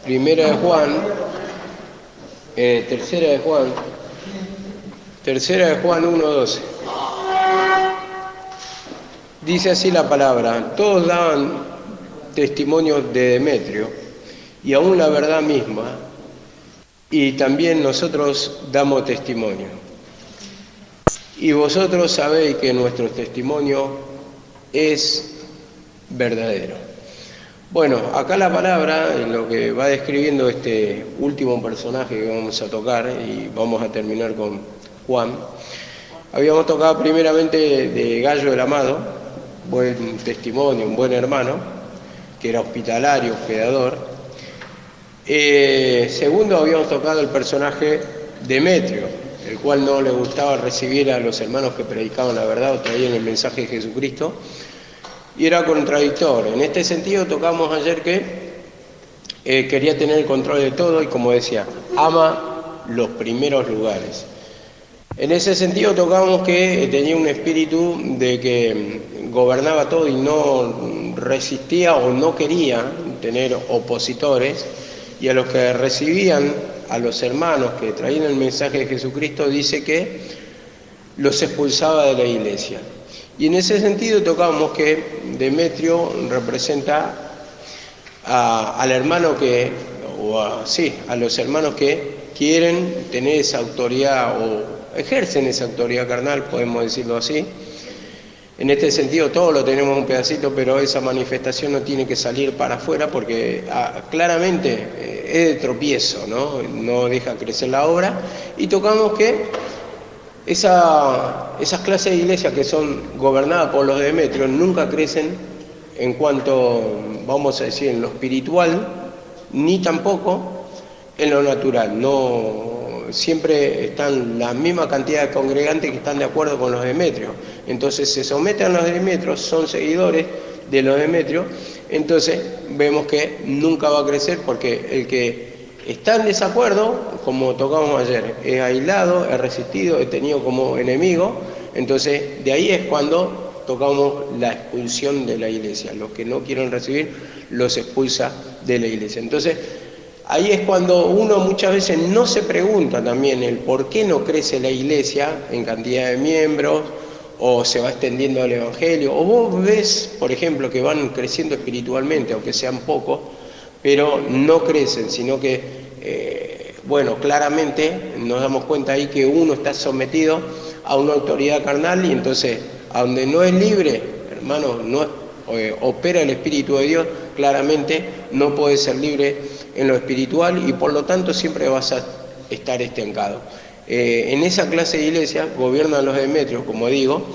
Primera de Juan, tercera de Juan 1:12. Dice así la palabra: todos daban testimonio de Demetrio, y aún la verdad misma, y también nosotros damos testimonio. Y vosotros sabéis que nuestro testimonio es verdadero. Bueno, acá la palabra, en lo que va describiendo este último personaje que vamos a tocar, y vamos a terminar con Juan. Habíamos tocado primeramente de Gallo el Amado, buen testimonio, un buen hermano, que era hospitalario, hospedador. Segundo, habíamos tocado el personaje Demetrio, el cual no le gustaba recibir a los hermanos que predicaban la verdad o traían el mensaje de Jesucristo, y era contradictorio. En este sentido tocamos ayer que quería tener el control de todo y, como decía, ama los primeros lugares. En ese sentido tocamos que tenía un espíritu de que gobernaba todo y no resistía o no quería tener opositores, y a los que recibían, a los hermanos que traían el mensaje de Jesucristo, dice que los expulsaba de la iglesia. Y en ese sentido tocamos que Demetrio representa al hermano que, a los hermanos que quieren tener esa autoridad o ejercen esa autoridad carnal, podemos decirlo así. En este sentido todos lo tenemos un pedacito, pero esa manifestación no tiene que salir para afuera porque claramente es de tropiezo, no deja crecer la obra. Y tocamos que esas clases de iglesias que son gobernadas por los Demetrios nunca crecen en cuanto, vamos a decir, en lo espiritual, ni tampoco en lo natural. Siempre están la misma cantidad de congregantes que están de acuerdo con los Demetrios. Entonces se someten a los Demetrios, son seguidores de los Demetrios. Entonces vemos que nunca va a crecer porque el que está en desacuerdo, como tocamos ayer, es aislado, es resistido, es tenido como enemigo. Entonces de ahí es cuando tocamos la expulsión de la iglesia. Los que no quieren recibir los expulsa de la iglesia. Entonces ahí es cuando uno muchas veces no se pregunta también el por qué no crece la iglesia en cantidad de miembros, o se va extendiendo el evangelio, o vos ves, por ejemplo, que van creciendo espiritualmente, aunque sean pocos, pero no crecen, sino que, claramente nos damos cuenta ahí que uno está sometido a una autoridad carnal, y entonces, a donde no es libre, hermano, no opera el Espíritu de Dios, claramente no puede ser libre en lo espiritual, y por lo tanto siempre vas a estar estancado. En esa clase de iglesia gobiernan los Demetrios, como digo,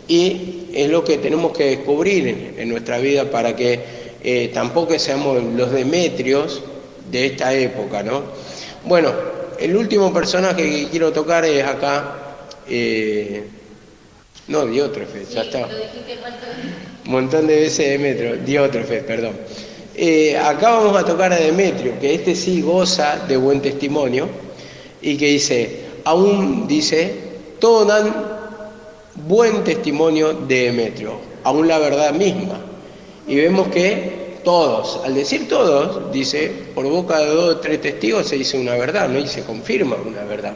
y es lo que tenemos que descubrir en nuestra vida para que tampoco seamos los Demetrios de esta época, ¿no? Bueno, el último personaje que quiero tocar es acá, Diótrefes, ya está. Un montón de veces Demetrio, Diótrefes, perdón. Acá vamos a tocar a Demetrio, que este sí goza de buen testimonio, y que dice, todos dan buen testimonio de Demetrio, aún la verdad misma. Y vemos que todos, al decir todos, dice, por boca de 2 o 3 testigos se dice una verdad, ¿no? Y se confirma una verdad.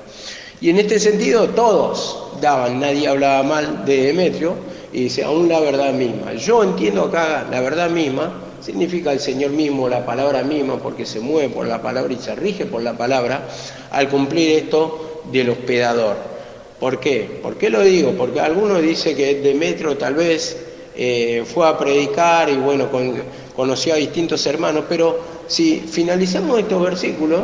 Y en este sentido todos daban, nadie hablaba mal de Demetrio, y dice, aún la verdad misma. Yo entiendo acá la verdad misma, significa el Señor mismo, la palabra misma, porque se mueve por la palabra y se rige por la palabra, al cumplir esto del hospedador. ¿Por qué? ¿Por qué lo digo? Porque algunos dicen que Demetrio tal vez fue a predicar y conoció a distintos hermanos, pero si finalizamos estos versículos,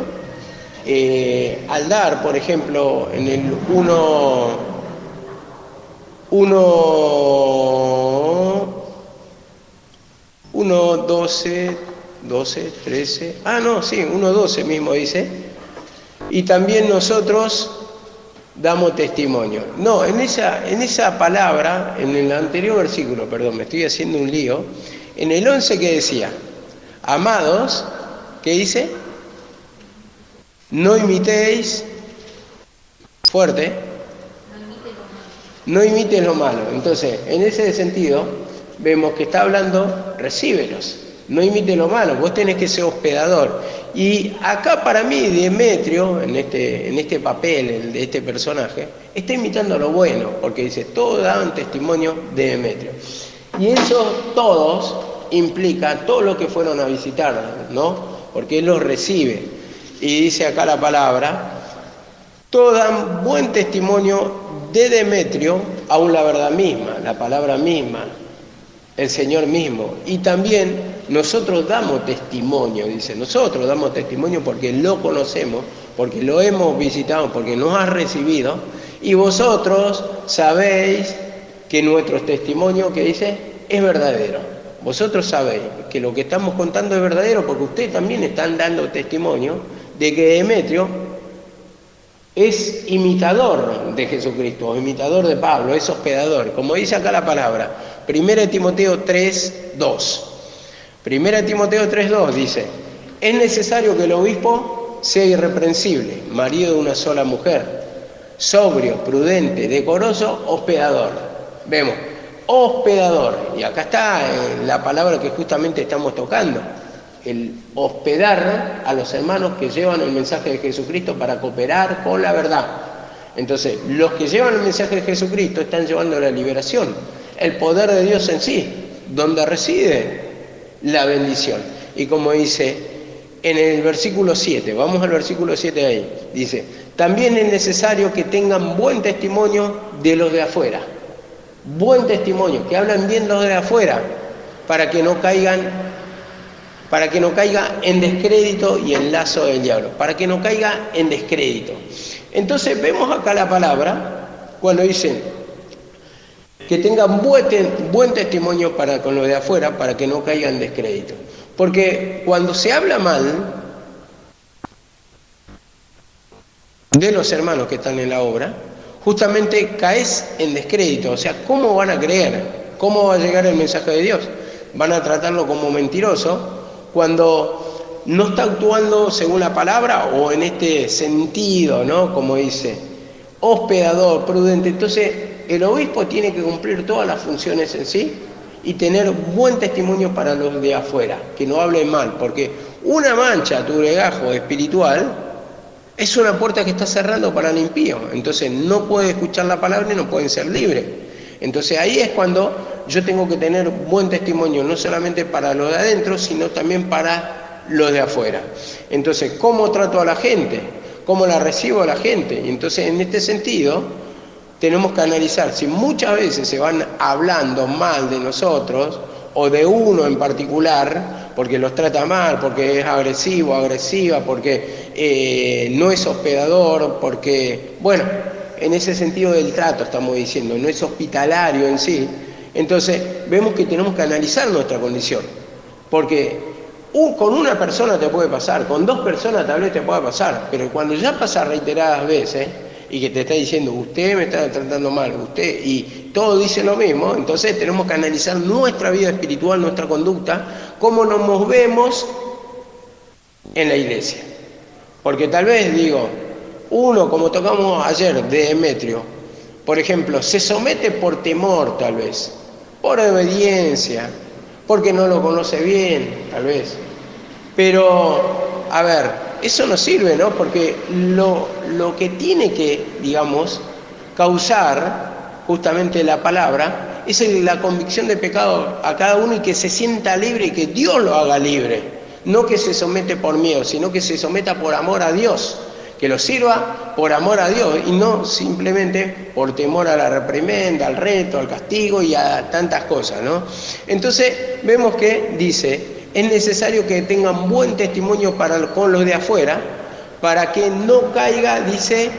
al dar, por ejemplo, en el 1:12 mismo dice, y también nosotros damos testimonio. No, en esa palabra, en el anterior versículo, perdón, me estoy haciendo un lío, en el 11 que decía, amados, ¿qué dice? No imitéis, fuerte, no imites lo malo. Entonces, en ese sentido, vemos que está hablando, recíbelos, no imite lo malo, vos tenés que ser hospedador. Y acá para mí Demetrio, en este papel de este personaje, está imitando lo bueno, porque dice, todos daban testimonio de Demetrio. Y eso todos implica todo lo que fueron a visitar, ¿no? Porque él los recibe. Y dice acá la palabra, todos dan buen testimonio de Demetrio, aún la verdad misma, la palabra misma, el Señor mismo. Y también nosotros damos testimonio, dice, nosotros damos testimonio porque lo conocemos, porque lo hemos visitado, porque nos ha recibido, y vosotros sabéis que nuestro testimonio, que dice, es verdadero. Vosotros sabéis que lo que estamos contando es verdadero porque ustedes también están dando testimonio de que Demetrio es imitador de Jesucristo, imitador de Pablo, es hospedador, como dice acá la palabra, 1 Timoteo 3:2. 1 Timoteo 3:2 dice, es necesario que el obispo sea irreprensible, marido de una sola mujer, sobrio, prudente, decoroso, hospedador. Vemos, hospedador, y acá está la palabra que justamente estamos tocando, el hospedar a los hermanos que llevan el mensaje de Jesucristo para cooperar con la verdad. Entonces, los que llevan el mensaje de Jesucristo están llevando la liberación, el poder de Dios en sí, donde reside la bendición. Y como dice en el versículo 7, vamos al versículo 7 ahí, dice, también es necesario que tengan buen testimonio de los de afuera. Buen testimonio, que hablan bien los de afuera, para que no caiga en descrédito y en lazo del diablo, para que no caiga en descrédito. Entonces vemos acá la palabra cuando dicen que tengan buen testimonio para con los de afuera, para que no caiga en descrédito. Porque cuando se habla mal de los hermanos que están en la obra, justamente caes en descrédito. O sea, ¿cómo van a creer? ¿Cómo va a llegar el mensaje de Dios? Van a tratarlo como mentiroso cuando no está actuando según la palabra o en este sentido, ¿no? Como dice, hospedador, prudente. Entonces, el obispo tiene que cumplir todas las funciones en sí y tener buen testimonio para los de afuera, que no hablen mal, porque una mancha, tu legajo espiritual, es una puerta que está cerrando para el impío. Entonces no puede escuchar la palabra y no pueden ser libres. Entonces ahí es cuando yo tengo que tener buen testimonio, no solamente para los de adentro, sino también para los de afuera. Entonces, ¿cómo trato a la gente? ¿Cómo la recibo a la gente? Y entonces, en este sentido, tenemos que analizar si muchas veces se van hablando mal de nosotros o de uno en particular, porque los trata mal, porque es agresivo, agresiva, porque no es hospedador, porque, bueno, en ese sentido del trato estamos diciendo, no es hospitalario en sí. Entonces vemos que tenemos que analizar nuestra condición, porque con una persona te puede pasar, con dos personas tal vez te pueda pasar, pero cuando ya pasa reiteradas veces y que te está diciendo, usted me está tratando mal, usted, y todo dice lo mismo, entonces tenemos que analizar nuestra vida espiritual, nuestra conducta, cómo nos movemos en la iglesia. Porque tal vez, digo, uno, como tocamos ayer de Demetrio, por ejemplo, se somete por temor tal vez, por obediencia, porque no lo conoce bien, tal vez. Pero, a ver, eso no sirve, ¿no? Porque lo que tiene que, digamos, causar justamente la palabra es la convicción de pecado a cada uno y que se sienta libre y que Dios lo haga libre. No que se somete por miedo, sino que se someta por amor a Dios. Que lo sirva por amor a Dios y no simplemente por temor a la reprimenda, al reto, al castigo y a tantas cosas, ¿no? Entonces vemos que dice, es necesario que tengan buen testimonio con los de afuera, para que no caiga, dice,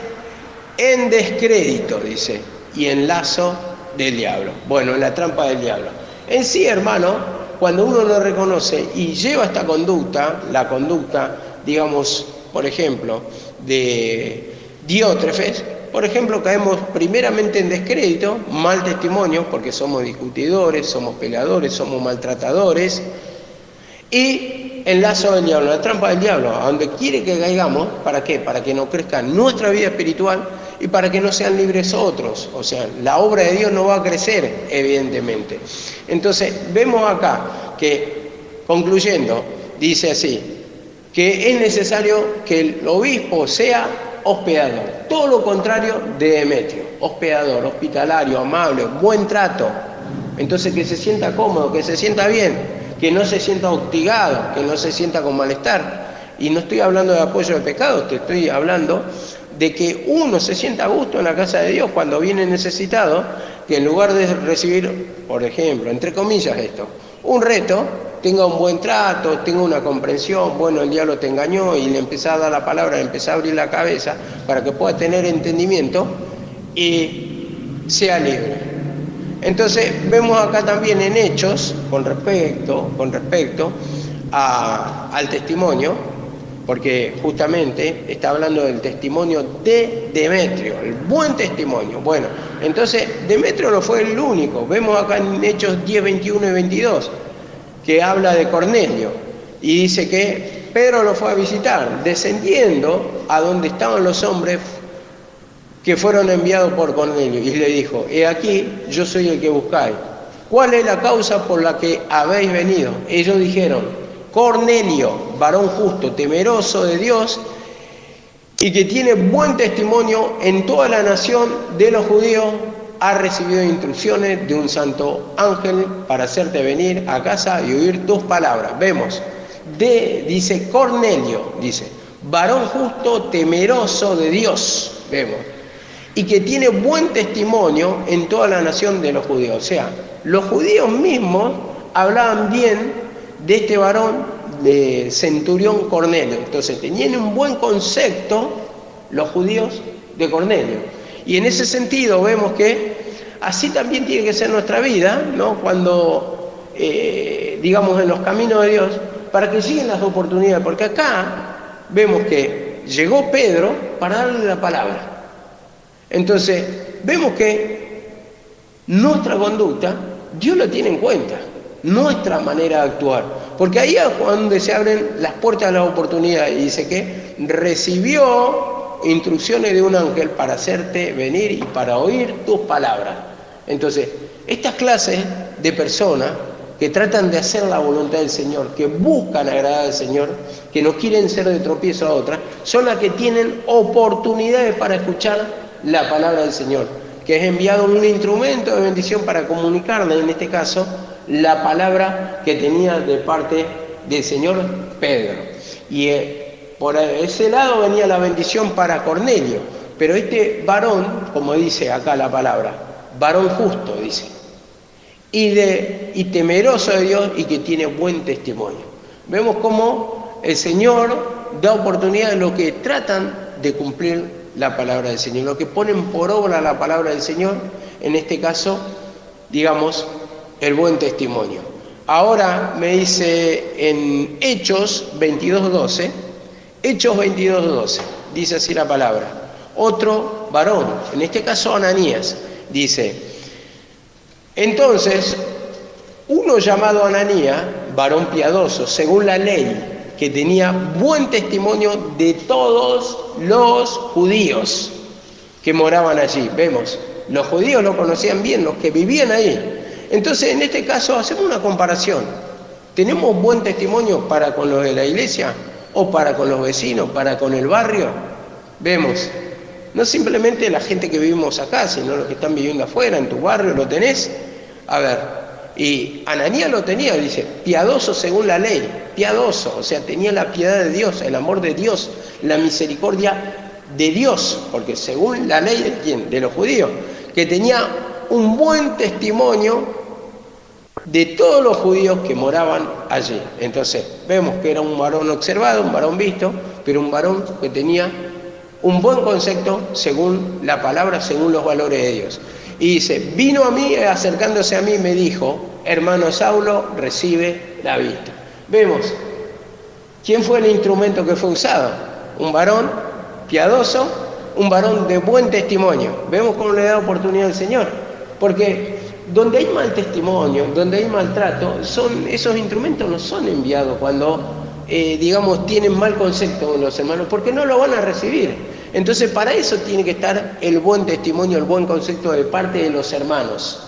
en descrédito, dice, y en lazo del diablo. Bueno, en la trampa del diablo. En sí, hermano, cuando uno lo reconoce y lleva esta conducta, la conducta, digamos, por ejemplo, de Diótrefes, por ejemplo, caemos primeramente en descrédito, mal testimonio, porque somos discutidores, somos peleadores, somos maltratadores, y el lazo del diablo, la trampa del diablo, a donde quiere que caigamos. ¿Para qué? Para que no crezca nuestra vida espiritual y para que no sean libres otros. O sea, la obra de Dios no va a crecer, evidentemente. Entonces, vemos acá que concluyendo, dice así, que es necesario que el obispo sea hospedador, todo lo contrario de Demetrio, hospedador, hospitalario, amable, buen trato. Entonces que se sienta cómodo, que se sienta bien, que no se sienta hostigado, que no se sienta con malestar. Y no estoy hablando de apoyo de pecados, te estoy hablando de que uno se sienta a gusto en la casa de Dios cuando viene necesitado, que en lugar de recibir, por ejemplo, entre comillas esto, un reto, tenga un buen trato, tenga una comprensión, bueno, el diablo te engañó y le empezás a dar la palabra, le empezás a abrir la cabeza para que pueda tener entendimiento y sea libre. Entonces vemos acá también en Hechos, con respecto al testimonio, porque justamente está hablando del testimonio de Demetrio, el buen testimonio. Bueno, entonces Demetrio no fue el único. Vemos acá en Hechos 10, 21 y 22, que habla de Cornelio, y dice que Pedro lo fue a visitar, descendiendo a donde estaban los hombres que fueron enviados por Cornelio, y le dijo: he aquí, yo soy el que buscáis. ¿Cuál es la causa por la que habéis venido? Ellos dijeron: Cornelio, varón justo, temeroso de Dios, y que tiene buen testimonio en toda la nación de los judíos, ha recibido instrucciones de un santo ángel para hacerte venir a casa y oír tus palabras. Vemos, dice Cornelio, dice, varón justo, temeroso de Dios, vemos, y que tiene buen testimonio en toda la nación de los judíos. O sea, los judíos mismos hablaban bien de este varón, de centurión Cornelio. Entonces tenían un buen concepto los judíos de Cornelio. Y en ese sentido vemos que así también tiene que ser nuestra vida, ¿no? Cuando, digamos, en los caminos de Dios, para que lleguen las oportunidades. Porque acá vemos que llegó Pedro para darle la palabra. Entonces, vemos que nuestra conducta, Dios lo tiene en cuenta, nuestra manera de actuar. Porque ahí es donde se abren las puertas de las oportunidades. Y dice que recibió instrucciones de un ángel para hacerte venir y para oír tus palabras. Entonces, estas clases de personas que tratan de hacer la voluntad del Señor, que buscan agradar al Señor, que no quieren ser de tropiezo a otras, son las que tienen oportunidades para escuchar la palabra del Señor, que es enviado un instrumento de bendición para comunicarle, en este caso, la palabra que tenía de parte del Señor Pedro. Y por ese lado venía la bendición para Cornelio, pero este varón, como dice acá la palabra, varón justo, dice, y temeroso de Dios y que tiene buen testimonio. Vemos cómo el Señor da oportunidad a los que tratan de cumplir la palabra del Señor, los que ponen por obra la palabra del Señor, en este caso, digamos, el buen testimonio. Ahora me dice en Hechos 22:12, Hechos 22:12, dice así la palabra, otro varón, en este caso Ananías, dice, entonces, uno llamado Ananías, varón piadoso, según la ley, que tenía buen testimonio de todos los judíos que moraban allí. Vemos, los judíos lo conocían bien, los que vivían ahí. Entonces, en este caso, hacemos una comparación. ¿Tenemos buen testimonio para con los de la iglesia o para con los vecinos, para con el barrio? Vemos, no simplemente la gente que vivimos acá, sino los que están viviendo afuera, en tu barrio, ¿lo tenés? A ver, y Ananías lo tenía, dice, piadoso según la ley, piadoso, o sea, tenía la piedad de Dios, el amor de Dios, la misericordia de Dios, porque según la ley de quién, de los judíos, que tenía un buen testimonio de todos los judíos que moraban allí. Entonces, vemos que era un varón observado, un varón visto, pero un varón que tenía un buen concepto según la palabra, según los valores de Dios. Y dice, vino a mí, acercándose a mí, me dijo, hermano Saulo, recibe la vista. Vemos, ¿quién fue el instrumento que fue usado? Un varón piadoso, un varón de buen testimonio. Vemos cómo le da oportunidad al Señor. Porque donde hay mal testimonio, donde hay maltrato, esos instrumentos no son enviados cuando, digamos, tienen mal concepto los hermanos, porque no lo van a recibir. Entonces, para eso tiene que estar el buen testimonio, el buen concepto de parte de los hermanos.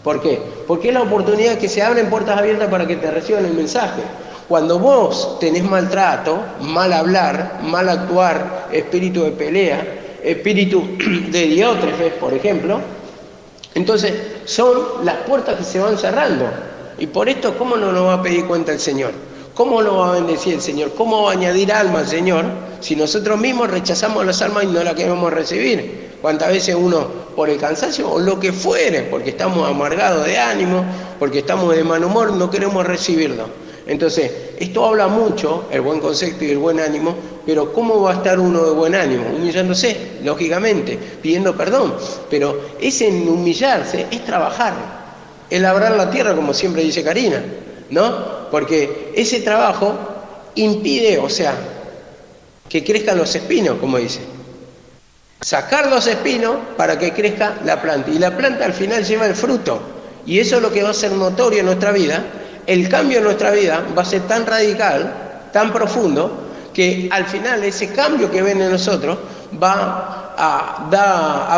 ¿Por qué? Porque es la oportunidad que se abren puertas abiertas para que te reciban el mensaje. Cuando vos tenés maltrato, mal hablar, mal actuar, espíritu de pelea, espíritu de diótrefes, por ejemplo, entonces son las puertas que se van cerrando. Y por esto, ¿cómo no nos va a pedir cuenta el Señor? ¿Cómo lo va a bendecir el Señor? ¿Cómo va a añadir alma al Señor si nosotros mismos rechazamos las almas y no las queremos recibir? ¿Cuántas veces uno, por el cansancio o lo que fuere, porque estamos amargados de ánimo, porque estamos de mal humor, no queremos recibirlo? Entonces, esto habla mucho, el buen concepto y el buen ánimo, pero ¿cómo va a estar uno de buen ánimo? Humillándose, lógicamente, pidiendo perdón. Pero ese humillarse es trabajar, es labrar la tierra, como siempre dice Karina, ¿no? Porque ese trabajo impide, o sea, que crezcan los espinos, como dice. Sacar los espinos para que crezca la planta. Y la planta al final lleva el fruto. Y eso es lo que va a ser notorio en nuestra vida. El cambio en nuestra vida va a ser tan radical, tan profundo, que al final ese cambio que ven en nosotros va a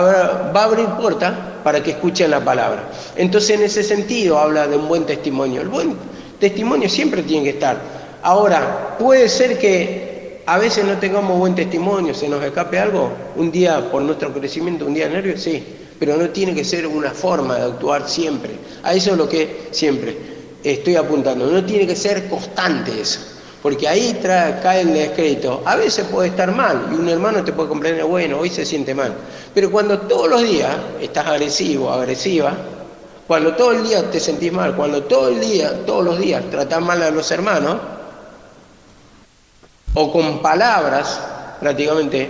abrir puertas para que escuchen la palabra. Entonces, en ese sentido habla de un buen testimonio. El buen testimonio siempre tiene que estar. Ahora, puede ser que a veces no tengamos buen testimonio, se nos escape algo, un día por nuestro crecimiento, un día de nervios, sí, pero no tiene que ser una forma de actuar siempre. A eso es lo que siempre estoy apuntando. No tiene que ser constante eso, porque ahí cae el descrédito. A veces puede estar mal y un hermano te puede comprender, bueno, hoy se siente mal, pero cuando todos los días estás agresivo, agresiva, cuando todo el día te sentís mal, cuando todos los días tratás mal a los hermanos, o con palabras prácticamente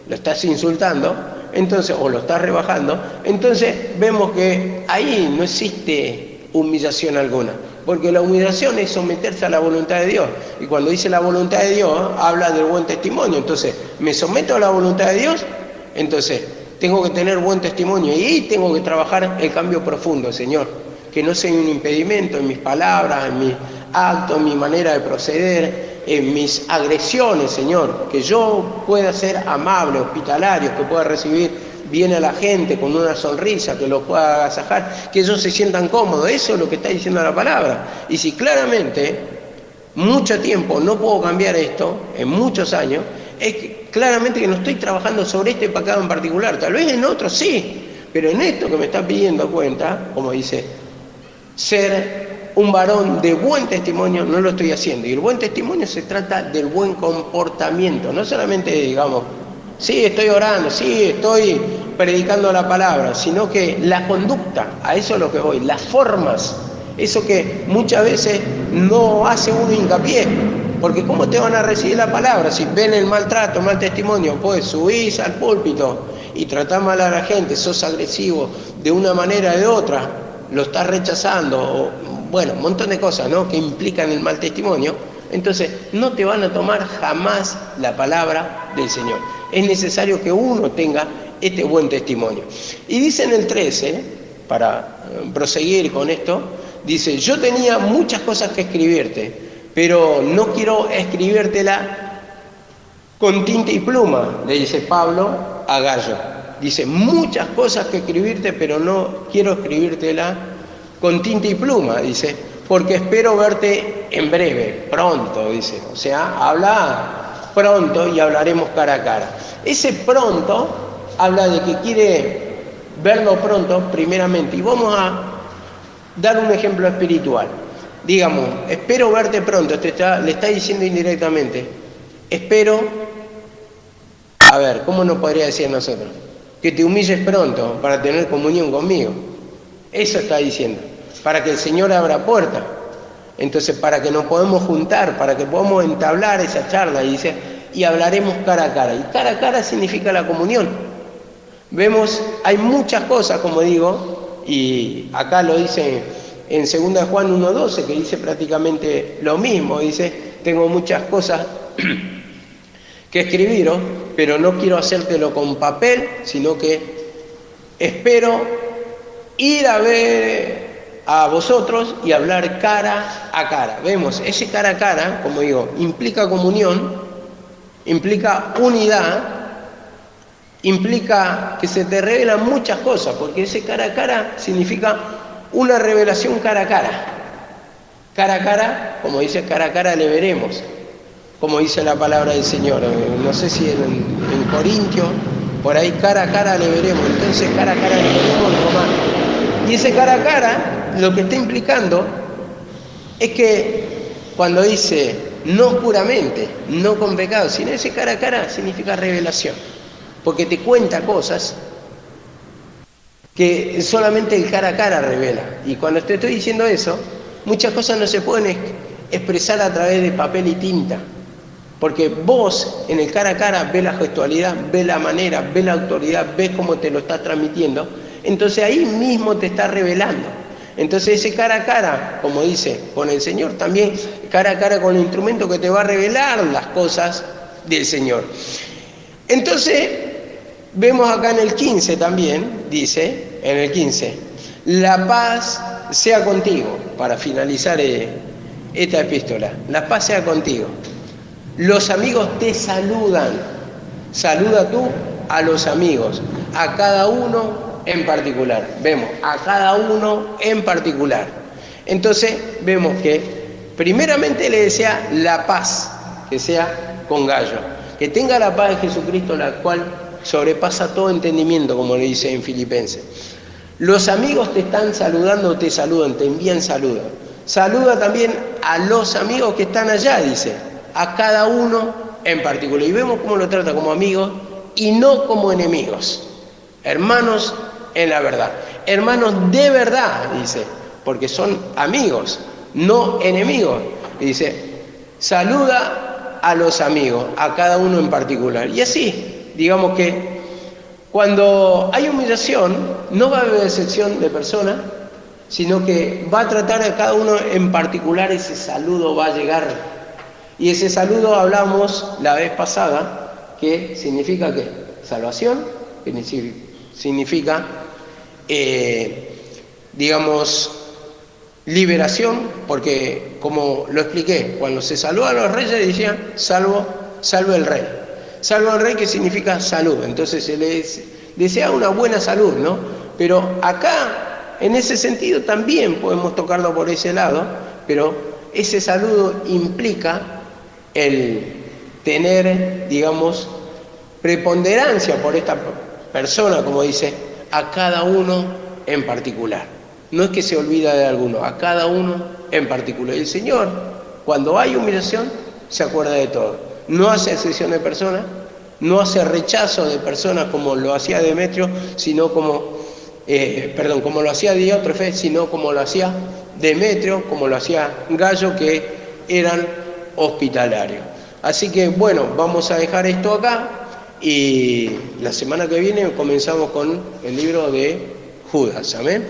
lo estás insultando, entonces, o lo estás rebajando, entonces vemos que ahí no existe humillación alguna, porque la humillación es someterse a la voluntad de Dios, y cuando dice la voluntad de Dios, habla del buen testimonio. Entonces, me someto a la voluntad de Dios, entonces tengo que tener buen testimonio, y ahí tengo que trabajar el cambio profundo, Señor, que no sea un impedimento en mis palabras, en mis actos, en mi manera de proceder, en mis agresiones, Señor, que yo pueda ser amable, hospitalario, que pueda recibir bien a la gente con una sonrisa, que lo pueda agasajar, que ellos se sientan cómodos. Eso es lo que está diciendo la palabra. Y si claramente, mucho tiempo no puedo cambiar esto, en muchos años, es que claramente que no estoy trabajando sobre este pecado en particular. Tal vez en otros sí, pero en esto que me está pidiendo cuenta, como dice, ser un varón de buen testimonio, no lo estoy haciendo. Y el buen testimonio se trata del buen comportamiento, no solamente, digamos, sí, estoy orando, sí, estoy predicando la palabra, sino que la conducta, a eso es lo que voy, las formas, eso que muchas veces no hace uno hincapié, porque ¿cómo te van a recibir la palabra? Si ven el maltrato, mal testimonio, pues subís al púlpito y tratás mal a la gente, sos agresivo de una manera o de otra, lo estás rechazando, o, bueno, un montón de cosas, ¿no?, que implican el mal testimonio, entonces no te van a tomar jamás la palabra del Señor. Es necesario que uno tenga este buen testimonio. Y dice en el 13, para proseguir con esto, dice, yo tenía muchas cosas que escribirte, pero no quiero escribírtela con tinta y pluma, le dice Pablo a Gallo. Dice, muchas cosas que escribirte, pero no quiero escribírtela con tinta y pluma, dice, porque espero verte en breve, pronto, dice. O sea, habla pronto y hablaremos cara a cara. Ese pronto habla de que quiere verlo pronto, primeramente. Y vamos a dar un ejemplo espiritual. Digamos, espero verte pronto, le está diciendo indirectamente. Espero, a ver, ¿cómo nos podría decir nosotros? Que te humilles pronto para tener comunión conmigo. Eso está diciendo. Para que el Señor abra puerta. Entonces, para que nos podamos juntar, para que podamos entablar esa charla, y dice, y hablaremos cara a cara. Y cara a cara significa la comunión. Vemos, hay muchas cosas, como digo, y acá lo dice en 2 Juan 1:12, que dice prácticamente lo mismo. Dice, tengo muchas cosas que escribiros, pero no quiero hacértelo con papel, sino que espero ir a ver a vosotros y hablar cara a cara. Vemos, ese cara a cara, como digo, implica comunión, implica unidad, implica que se te revelan muchas cosas, porque ese cara a cara significa una revelación cara a cara. Cara a cara, como dice, cara a cara le veremos, como dice la palabra del Señor. No sé si en Corintios, por ahí cara a cara le veremos. Entonces cara a cara le veremos en Romano. Y ese cara a cara lo que está implicando es que cuando dice no oscuramente, no con pecado, sino ese cara a cara significa revelación, porque te cuenta cosas que solamente el cara a cara revela. Y cuando te estoy diciendo eso, muchas cosas no se pueden expresar a través de papel y tinta, porque vos en el cara a cara ves la gestualidad, ves la manera, ves la autoridad, ves cómo te lo está transmitiendo, entonces ahí mismo te está revelando. Entonces ese cara a cara, como dice, con el Señor, también cara a cara con el instrumento que te va a revelar las cosas del Señor. Entonces, vemos acá en el 15 también, dice, en el 15, la paz sea contigo, para finalizar esta epístola, la paz sea contigo. Los amigos te saludan, saluda tú a los amigos, a cada uno en particular. Vemos, a cada uno en particular. Entonces, vemos que primeramente le desea la paz, que sea con Gallo, que tenga la paz de Jesucristo, la cual sobrepasa todo entendimiento, como le dice en Filipenses. Los amigos te están saludando, te saludan, te envían saludos. Saluda también a los amigos que están allá, dice, a cada uno en particular. Y vemos cómo lo trata como amigos y no como enemigos. Hermanos en la verdad. Hermanos de verdad, dice, porque son amigos, no enemigos. Y dice, saluda a los amigos, a cada uno en particular. Y así, digamos que cuando hay humillación, no va a haber excepción de persona, sino que va a tratar a cada uno en particular, ese saludo va a llegar. Y ese saludo hablamos la vez pasada, que significa ¿qué? Salvación, que significa, digamos, liberación, porque como lo expliqué, cuando se salvó a los reyes decían, salvo el rey. Salvo al rey, que significa salud. Entonces se les desea una buena salud, ¿no? Pero acá, en ese sentido, también podemos tocarlo por ese lado, pero ese saludo implica el tener, digamos, preponderancia por esta persona, como dice, a cada uno en particular. No es que se olvida de alguno, a cada uno en particular. Y el Señor, cuando hay humillación, se acuerda de todo. No hace excepción de personas, no hace rechazo de personas como lo hacía Demetrio, sino como lo hacía Diótrefe, sino como lo hacía Demetrio, como lo hacía Gallo, que eran hospitalarios. Así que bueno, vamos a dejar esto acá y la semana que viene comenzamos con el libro de Judas. Amén.